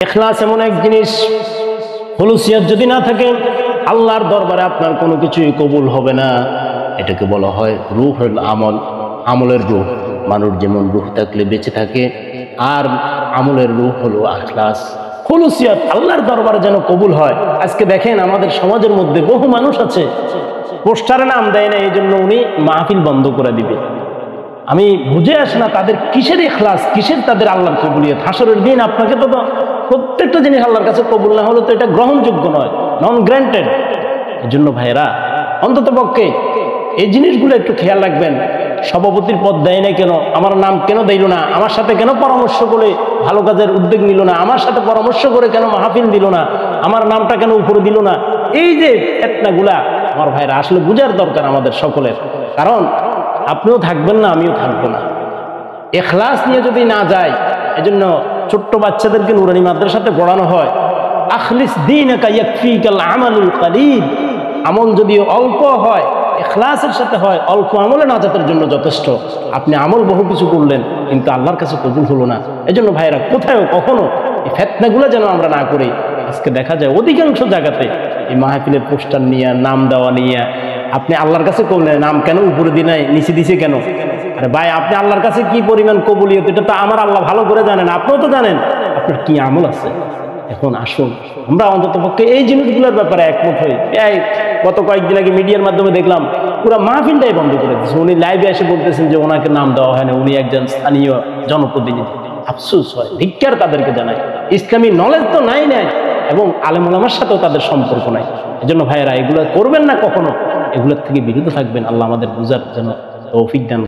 ইখলাস এমন এক জিনিস, খুলুসিয়ত যদি না থাকে আল্লাহর দরবারে আপনার কোনো কিছুই কবুল হবে না। এটাকে বলা হয় রূহুল আমল, আমলের রূহ। মানুষ যেমন রূহ থাকলে বেঁচে থাকে, আর আমলের রূহ হলো ইখলাস, খুলুসিয়ত। আল্লাহর দরবারে যেন কবুল হয়। আজকে দেখেন আমাদের সমাজের মধ্যে বহু মানুষ আছে পোস্টারে নাম দেয় না, এই জন্য উনি মাহফিল বন্ধ করে দিবে। আমি বুঝে আসি না তাদের কিসের ইখলাস, কিসের তাদের আল্লাহর কবুলিয়ত। হাসরের দিন আপনাকে তো প্রত্যেকটা জিনিস আল্লাহর কাছে কবুল না হলে তো এটা গ্রহণযোগ্য নয়, নন গ্রান্টেড। এই জন্য ভাইরা অন্তত পক্ষে এই জিনিসগুলো একটু খেয়াল রাখবেন। সভাপতির পদ দেয় না কেন, আমার নাম কেন দিল না, আমার সাথে কেন পরামর্শ করে ভালো কাজের উদ্যোগ নিল না, আমার সাথে পরামর্শ করে কেন মাহফিল দিল না, আমার নামটা কেন উপরে দিল না, এই যে ফিতনাগুলা আমার ভাইরা আসলে বুঝার দরকার আমাদের সকলের। কারণ আপনিও থাকবেন না, আমিও থাকবো না। ইখলাস নিয়ে যদি না যায়, এজন্য ছোট্ট বাচ্চাদেরকে নুরানি মাদ্রাসাতে পড়ানো হয়, আখলিস দীনাকা ইয়াকফিকাল আমালুল কলিল। আমল যদি অল্প হয়, ইখলাসের সাথে হয়, অল্প আমলে নাজাতের জন্য যথেষ্ট। আপনি আমল বহু কিছু করলেন কিন্তু আল্লাহর কাছে কবুল হলো না। এজন্য ভাইরা কোথাও কখনো এই ফিতনাগুলো যেন আমরা না করি। আজকে দেখা যায় অধিকাংশ জায়গাতে এই মাহফিলের পোস্টার নিয়ে, নাম দেওয়া নিয়ে, আপনি আল্লাহর কাছে করলেন, নাম কেন উপরে দি নাই, নিচে দিছে কেন? আরে ভাই, আপনি আল্লাহর কাছে কি পরিমাণ কবুলিয়ত এটা তো আমার আল্লাহ ভালো করে জানেন, আপনিও তো জানেন আপনার কি আমল আছে। এখন আসুন আমরা অন্তত পক্ষে এই জিনিসগুলোর ব্যাপারে একমত হই। গত কয়েকদিন আগে মিডিয়ার মাধ্যমে দেখলাম পুরো মাহফিলটাই বন্ধ করে দিচ্ছে। উনি লাইভে এসে বলতেছেন যে ওনাকে নাম দেওয়া হয় না, উনি একজন স্থানীয় জনপ্রতিনিধি। আফসোস হয়, ধিক্কার তাদেরকে জানায়। ইসলামী নলেজ তো নাই এবং আলেম ওলামার সাথেও তাদের সম্পর্ক নাই। এজন্য ভাইয়েরা এগুলো করবেন না কখনো, এগুলোর থেকে বিরত থাকবেন। আল্লাহ আমাদের বুঝার জন্য তৌফিক দান।